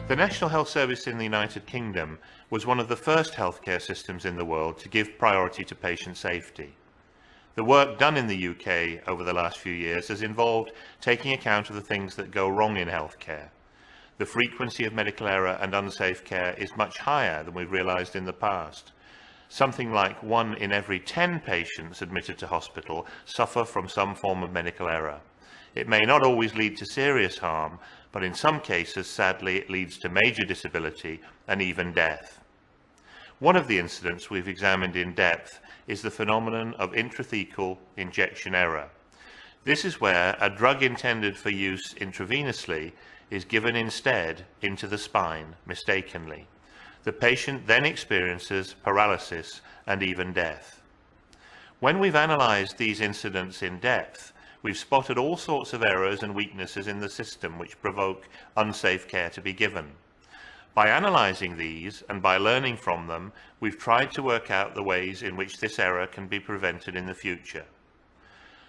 The National Health Service in the United Kingdom was one of the first healthcare systems in the world to give priority to patient safety. The work done in the UK over the last few years has involved taking account of the things that go wrong in healthcare. The frequency of medical error and unsafe care is much higher than we've realised in the past. Something like 1 in every 10 patients admitted to hospital suffer from some form of medical error. It may not always lead to serious harm, but in some cases, sadly, it leads to major disability and even death. One of the incidents we've examined in depth is the phenomenon of intrathecal injection error. This is where a drug intended for use intravenously is given instead into the spine mistakenly. The patient then experiences paralysis and even death. When we've analysed these incidents in depth, we've spotted all sorts of errors and weaknesses in the system which provoke unsafe care to be given. By analysing these and by learning from them, we've tried to work out the ways in which this error can be prevented in the future.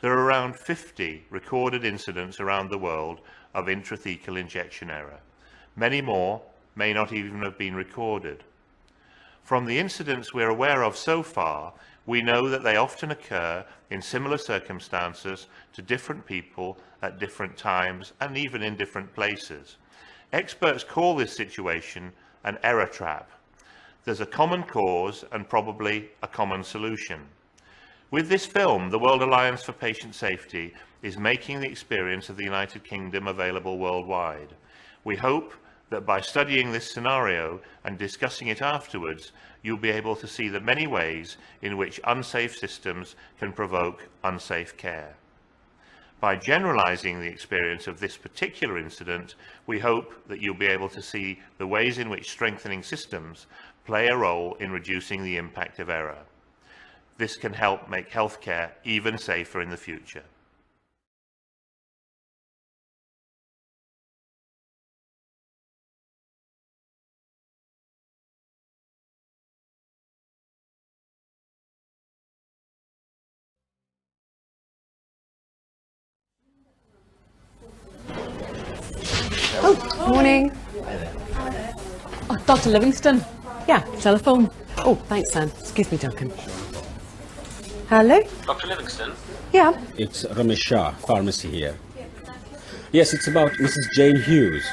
There are around 50 recorded incidents around the world of intrathecal injection error. Many more may not even have been recorded. From the incidents we're aware of so far, we know that they often occur in similar circumstances to different people at different times and even in different places. Experts call this situation an error trap. There's a common cause and probably a common solution. With this film, the World Alliance for Patient Safety is making the experience of the United Kingdom available worldwide. We hope that by studying this scenario and discussing it afterwards, you'll be able to see the many ways in which unsafe systems can provoke unsafe care. By generalizing the experience of this particular incident, we hope that you'll be able to see the ways in which strengthening systems play a role in reducing the impact of error. This can help make healthcare even safer in the future. Oh, morning. Oh, Dr. Livingston. Yeah. Telephone. Oh, thanks, Sam. Excuse me, Duncan. Hello? Dr. Livingston? Yeah. It's Ramesh Shah, pharmacy here. Yes, it's about Mrs. Jane Hughes.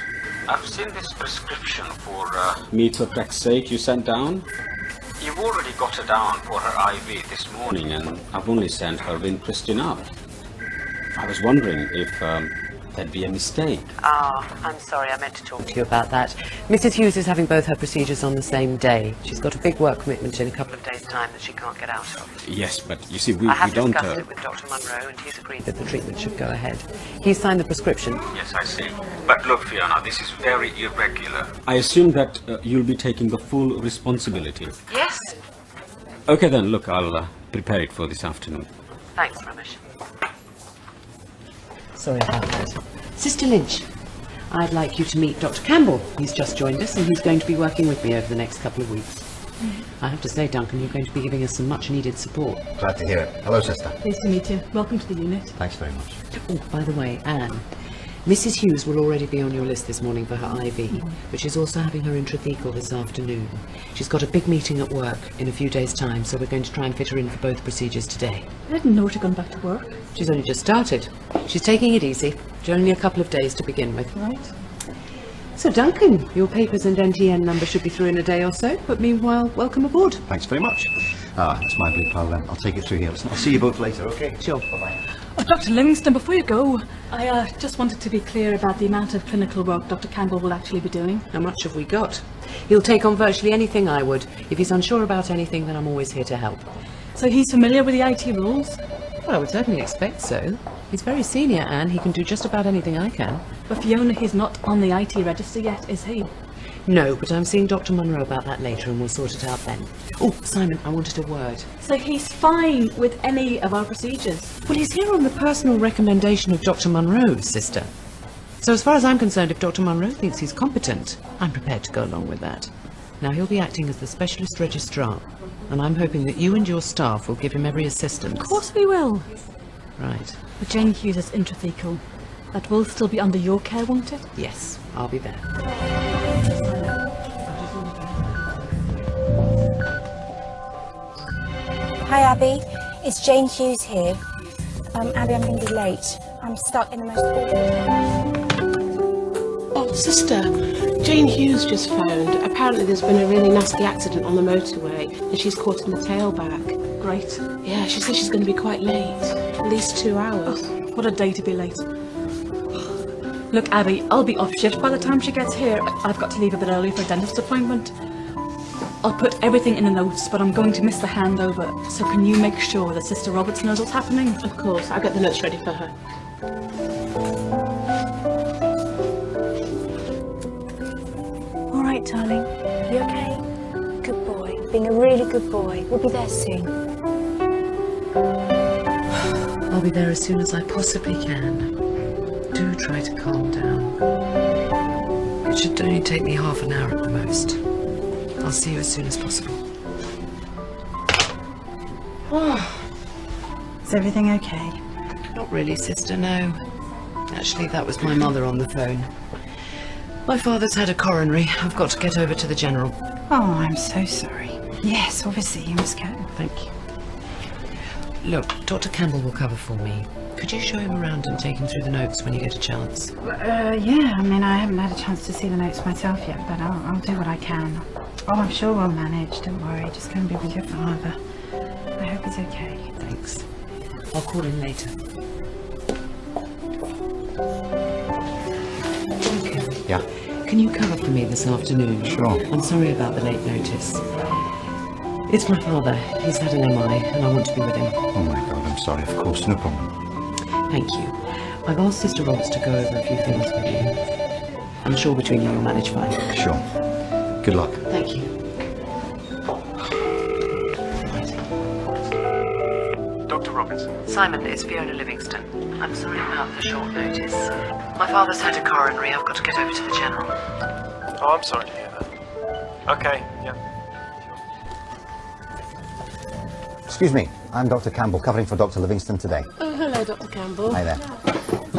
I've seen this prescription for methotrexate you sent down. You've already got her down for her IV this morning, and I've only sent her when Christian up. I was wondering if there'd be a mistake. I'm sorry, I meant to talk to you about that. Mrs. Hughes is having both her procedures on the same day. She's got a big work commitment in a couple of days' time that she can't get out of. Yes, but you see, we I don't... have discussed it with Dr. Munro, and he's agreed that the treatment should go ahead. He's signed the prescription. Yes, I see. But look, Fiona, this is very irregular. I assume that you'll be taking the full responsibility. Yes. Okay then, look, I'll prepare it for this afternoon. Thanks, Ramesh. Sorry about that. Sister Lynch, I'd like you to meet Dr. Campbell. He's just joined us and he's going to be working with me over the next couple of weeks. I have to say, Duncan, you're going to be giving us some much-needed support. Glad to hear it. Hello, sister. Pleased to meet you. Welcome to the unit. Thanks very much. Oh, by the way, Anne, Mrs. Hughes will already be on your list this morning for her IV, but she's also having her intrathecal this afternoon. She's got a big meeting at work in a few days' time, so we're going to try and fit her in for both procedures today. I didn't know she'd gone back to work. She's only just started. She's taking it easy. Only a couple of days to begin with. Right. So, Duncan, your papers and NTN number should be through in a day or so, but meanwhile, welcome aboard. Thanks very much. It's my blue pal then. I'll take it through here. Listen, I'll see you both later, okay? Sure. Bye-bye. Oh, Dr. Livingston, before you go, I just wanted to be clear about the amount of clinical work Dr. Campbell will actually be doing. How much have we got? He'll take on virtually anything I would. If he's unsure about anything, then I'm always here to help. So he's familiar with the IT rules? Well, I would certainly expect so. He's very senior, Anne. He can do just about anything I can. But Fiona, he's not on the IT register yet, is he? No, but I'm seeing Dr. Munro about that later and we'll sort it out then. Oh, Simon, I wanted a word. So he's fine with any of our procedures? Well, he's here on the personal recommendation of Dr. Munro, sister. So as far as I'm concerned, if Dr. Munro thinks he's competent, I'm prepared to go along with that. Now, he'll be acting as the specialist registrar, and I'm hoping that you and your staff will give him every assistance. Of course we will. Right. But Jane Hughes is intrathecal. That will still be under your care, won't it? Yes, I'll be there. Hi, Abby. It's Jane Hughes here. Abby, I'm going to be late. I'm stuck in the most awful... Oh, sister, Jane Hughes just phoned. Apparently there's been a really nasty accident on the motorway and she's caught in the tailback. Great. Yeah, she says she's going to be quite late. At least 2 hours. Oh, what a day to be late. Look, Abby, I'll be off shift by the time she gets here. I've got to leave a bit early for a dentist appointment. I'll put everything in the notes, but I'm going to miss the handover. So can you make sure that Sister Roberts knows what's happening? Of course, I'll get the notes ready for her. All right, darling. You okay? Good boy. Being a really good boy. We'll be there soon. I'll be there as soon as I possibly can. Do try to calm down. It should only take me half an hour at the most. I'll see you as soon as possible. Oh. Is everything okay? Not really, sister, no. Actually, that was my mother on the phone. My father's had a coronary. I've got to get over to the general. Oh, I'm so sorry. Yes, obviously, you must go. Thank you. Look, Dr. Campbell will cover for me. Could you show him around and take him through the notes when you get a chance? Yeah, I mean, I haven't had a chance to see the notes myself yet, but I'll do what I can. Oh, I'm sure we'll manage, don't worry. Just go and be with your father. I hope he's okay. Thanks. I'll call him later. Yeah? Can you cover for me this afternoon? Sure. I'm sorry about the late notice. It's my father. He's had an MI and I want to be with him. Oh my God, I'm sorry. Of course, no problem. Thank you. I've asked Sister Roberts to go over a few things with you. I'm sure between you you'll manage fine. Sure. Good luck. Thank you. Dr. Roberts. Simon, it's Fiona Livingston. I'm sorry about the short notice. My father's had a coronary. I've got to get over to the general. Oh, I'm sorry to hear that. Okay, yeah. Excuse me, I'm Dr. Campbell, covering for Dr. Livingston today. Oh, hello, Dr. Campbell. Hi there.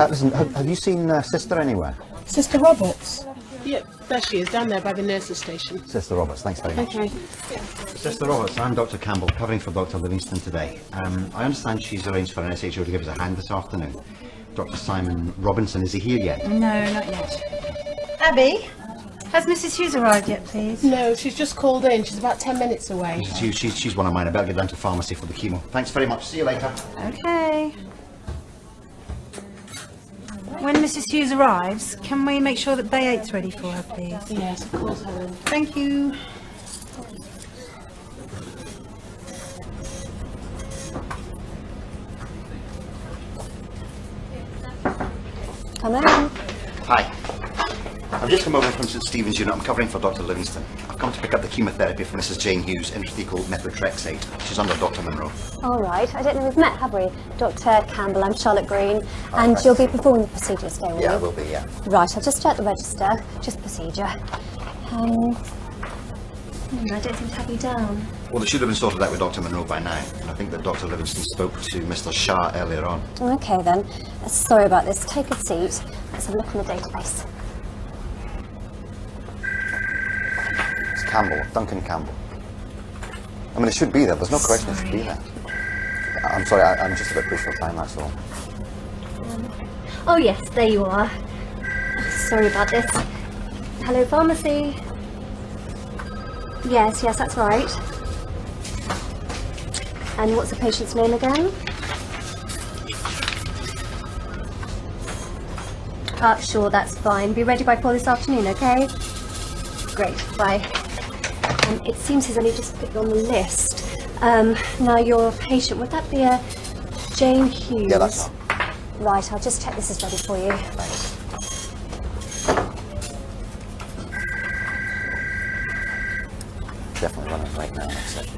Listen, have you seen Sister anywhere? Sister Roberts? Yep, there she is, down there by the nurse's station. Sister Roberts, thanks very much. Okay. Sister Roberts, I'm Dr. Campbell, covering for Dr. Livingston today. I understand she's arranged for an SHO to give us a hand this afternoon. Dr. Simon Robinson, is he here yet? No, not yet. Abby, has Mrs. Hughes arrived yet, please? No, she's just called in. She's about 10 minutes away. She's one of mine. I better get down to pharmacy for the chemo. Thanks very much. See you later. Okay. When Mrs. Hughes arrives, can we make sure that Bay 8's ready for her, please? Yes, of course, Helen. Thank you. Come in. Hi. I've just come over from St Stephen's unit. I'm covering for Dr. Livingston. I've come to pick up the chemotherapy for Mrs. Jane Hughes, intrathecal methotrexate. She's under Dr. Monroe. All right. I don't know we've met, have we? Dr. Campbell, I'm Charlotte Green, and right. You'll be performing the procedure today, will you? Yeah, I will be, yeah. Right, I'll just check the register. Just procedure. I don't seem to have you down. Well, they should have been sorted out with Dr. Monroe by now, and I think that Dr. Livingston spoke to Mr. Shah earlier on. Okay, then. Sorry about this. Take a seat. Let's have a look in the database. It's Campbell, Duncan Campbell. I mean, it should be there. There's no question it should be there. I'm sorry, I'm just a bit pushed for time, that's all. Oh, yes, there you are. Sorry about this. Hello, pharmacy. Yes, that's right. And what's the patient's name again? Sure, that's fine. Be ready by 4 this afternoon, okay? Great, bye. It seems he's only just put you on the list. Now, your patient, would that be a Jane Hughes? Yeah, that's her. Right, I'll just check this is ready for you. Thanks. Definitely running right now, that's it.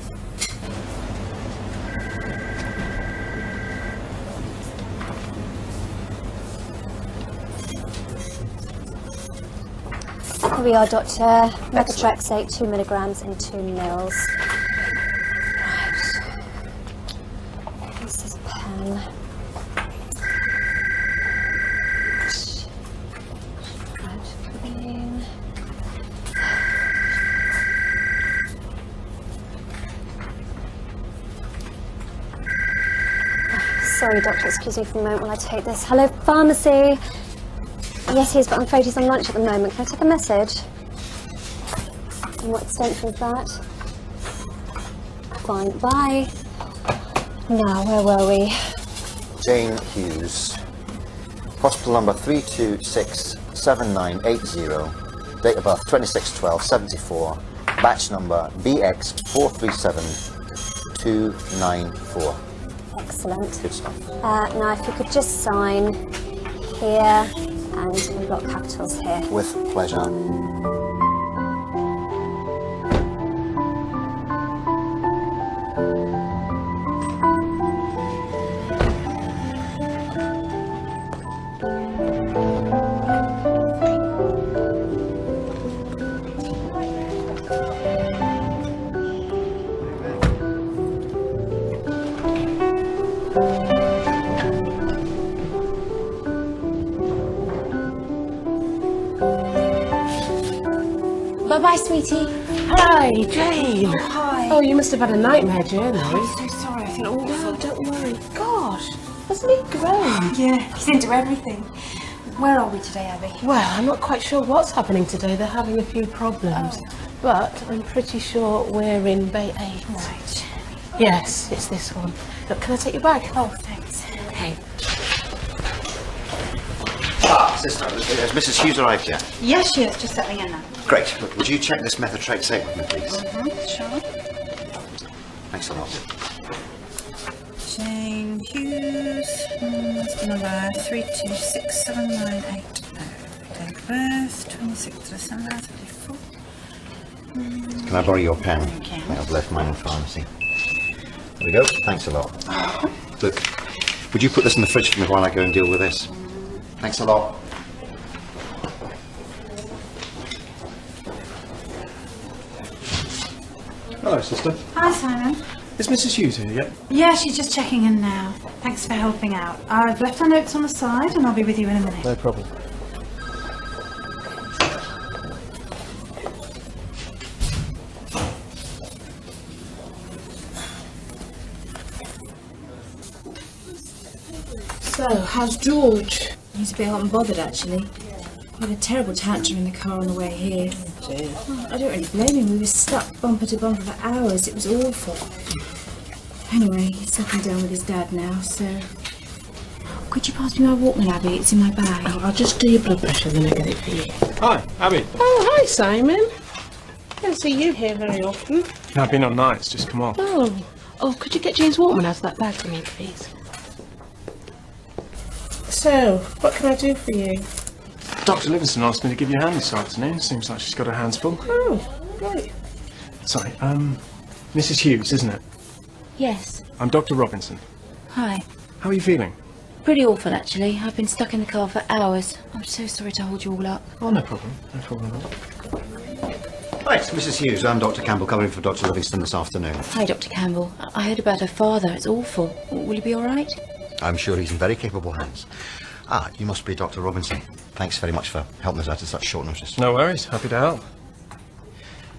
Here we are, Doctor. Methotrexate, 2 milligrams in 2 mils. Right. This is a pen. Sorry, doctor, excuse me for a moment while I take this. Hello, pharmacy. Yes, he is, but I'm afraid he's on lunch at the moment. Can I take a message? And what extension is that? Fine, bye. Now, where were we? Jane Hughes. Hospital number 3267980. Date of birth 26/12/74. Batch number BX437294. Excellent. Good stuff. Now, if you could just sign here, and we've got capitals here. With pleasure. Bye-bye, sweetie. Hi, Jane. Hi. Oh, you must have had a nightmare journey. I'm so sorry, I feel awful. No, don't worry. Gosh, hasn't he grown? Yeah, he's into everything. Where are we today, Abby? Well, I'm not quite sure what's happening today. They're having a few problems. But I'm pretty sure we're in Bay 8. Right. Yes, it's this one. Look, can I take your bag? Oh, thanks. Okay. Sister, has Mrs. Hughes arrived yet? Yes, she is. Just settling in now. Great. Look, would you check this methotrexate with me, please? Sure. Thanks a lot. Jane Hughes, number 3267980. Date of birth, 26th December, 34. Can I borrow your pen? Okay. I've left mine in pharmacy. There we go. Thanks a lot. Look, would you put this in the fridge for me while I go and deal with this? Thanks a lot. Hello, sister. Hi, Simon. Is Mrs. Hughes here yet? Yeah, she's just checking in now. Thanks for helping out. I've left her notes on the side and I'll be with you in a minute. No problem. So, how's George? He's a bit hot and bothered, actually. He had a terrible tantrum in the car on the way here. Oh, I don't really blame him. We were stuck bumper to bumper for hours. It was awful. Anyway, he's settling down with his dad now, so... Could you pass me my Walkman, Abby? It's in my bag. Oh, I'll just do your blood pressure, then I'll get it for you. Hi, Abby. Oh, hi, Simon. Don't see you here very often. No, I've been on nights, just come on. Oh, could you get James Walkman out of that bag for me, please? So, what can I do for you? Dr. Livingston asked me to give you a hand this afternoon. Seems like she's got her hands full. Oh, great. Sorry, Mrs. Hughes, isn't it? Yes. I'm Dr. Robinson. Hi. How are you feeling? Pretty awful, actually. I've been stuck in the car for hours. I'm so sorry to hold you all up. Oh, no problem. No problem at all. Right, Mrs. Hughes, I'm Dr. Campbell, covering for Dr. Livingston this afternoon. Hi, Dr. Campbell. I heard about her father. It's awful. Will you be all right? I'm sure he's in very capable hands. Ah, you must be Dr. Robinson. Thanks very much for helping us out at such short notice. No worries. Happy to help.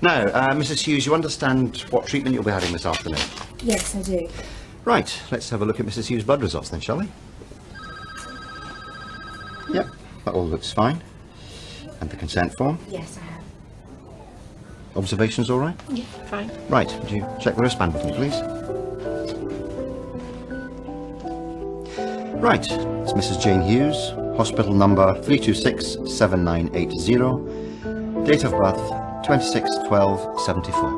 Now, Mrs. Hughes, you understand what treatment you'll be having this afternoon? Yes, I do. Right, let's have a look at Mrs. Hughes' blood results then, shall we? Yep, that all looks fine. And the consent form? Yes, I have. Observations all right? Yeah, fine. Right, would you check the wristband with me, please? Right, it's Mrs. Jane Hughes, hospital number 3267980, date of birth 26/12/74.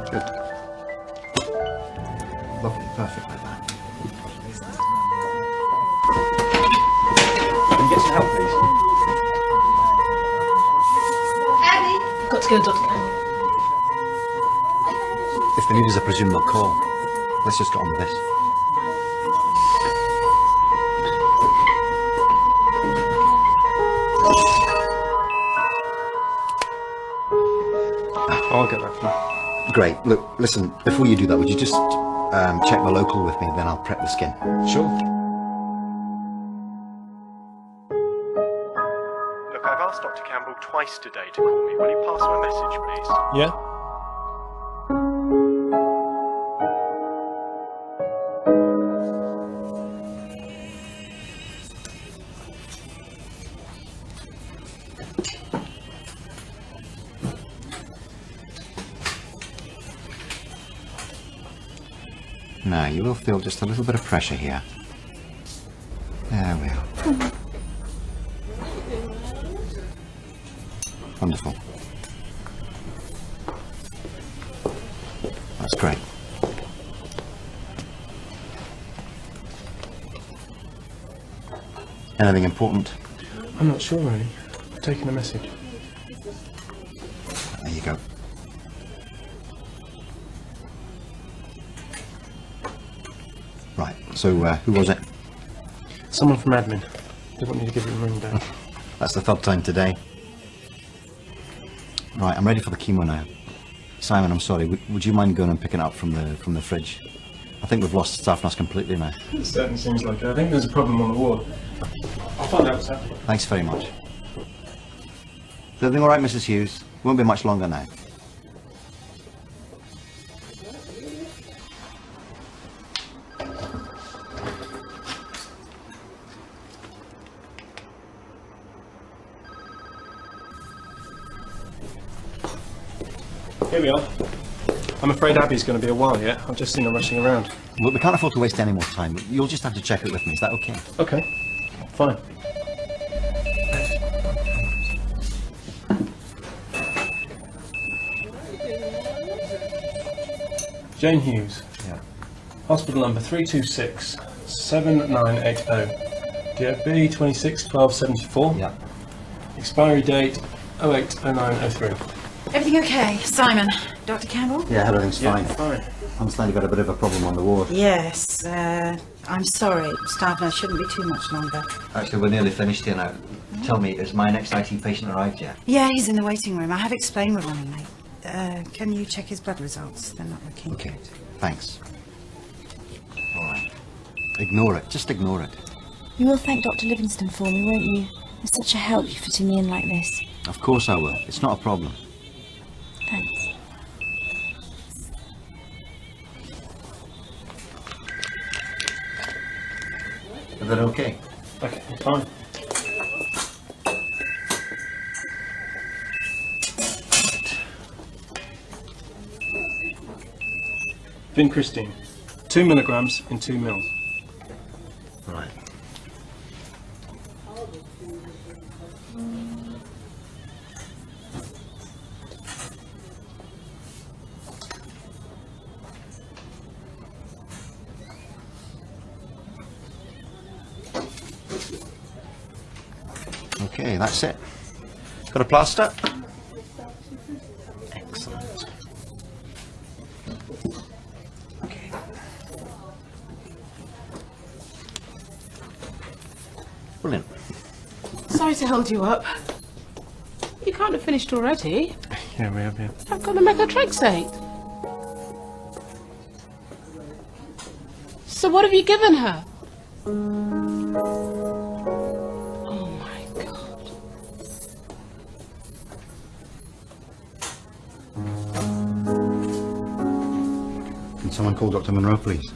Good. Lovely, perfect like that. Can you get some help, please? Abby! Got to go, Dr. Campbell. If the need is, I presume they'll call. Let's just get on with this. I'll get that for you. Great. Look, listen, before you do that, would you just check the local with me, then I'll prep the skin. Sure. Look, I've asked Dr. Campbell twice today to call me. Will you pass him a message, please? Yeah? Now, you will feel just a little bit of pressure here. There we are. Wonderful. That's great. Anything important? I'm not sure, really. I'm taking a message. There you go. Right, so who was it? Someone from admin. They want me to give you a ring back. That's the third time today. Right, I'm ready for the chemo now. Simon, I'm sorry, would you mind going and picking it up from the fridge? I think we've lost the staff nurse completely now. It certainly seems like it. I think there's a problem on the ward. I'll find out what's happening. Thanks very much. Is everything all right, Mrs. Hughes? Won't be much longer now. Here we are. I'm afraid Abby's going to be a while yet. I've just seen her rushing around. Look, we can't afford to waste any more time. You'll just have to check it with me. Is that okay? Okay. Fine. Jane Hughes. Yeah. Hospital number 326-7980. DOB 261274. Yeah. Expiry date 080903. Everything okay? Simon, Dr. Campbell? Yeah, everything's fine. Yeah, fine. I understand you've got a bit of a problem on the ward. Yes, I'm sorry. Staff nurse shouldn't be too much longer. Actually, we're nearly finished here now. Tell me, has my next IT patient arrived yet? Yeah, he's in the waiting room. I have explained we're running late. Can you check his blood results? They're not looking Okay, good. thanks. All right. Ignore it. Just ignore it. You will thank Dr. Livingston for me, won't you? It's such a help you fitting me in like this. Of course I will. It's not a problem. Thanks. Is that okay? Okay, fine. Vincristine, 2 milligrams in 2 mils. Right. Okay, that's it. Got a plaster? Excellent. Okay. Brilliant. Sorry to hold you up. You can't have finished already. Yeah, we have, yeah. I've got the methotrexate. So what have you given her? Oh my God. Can someone call Dr. Monroe, please?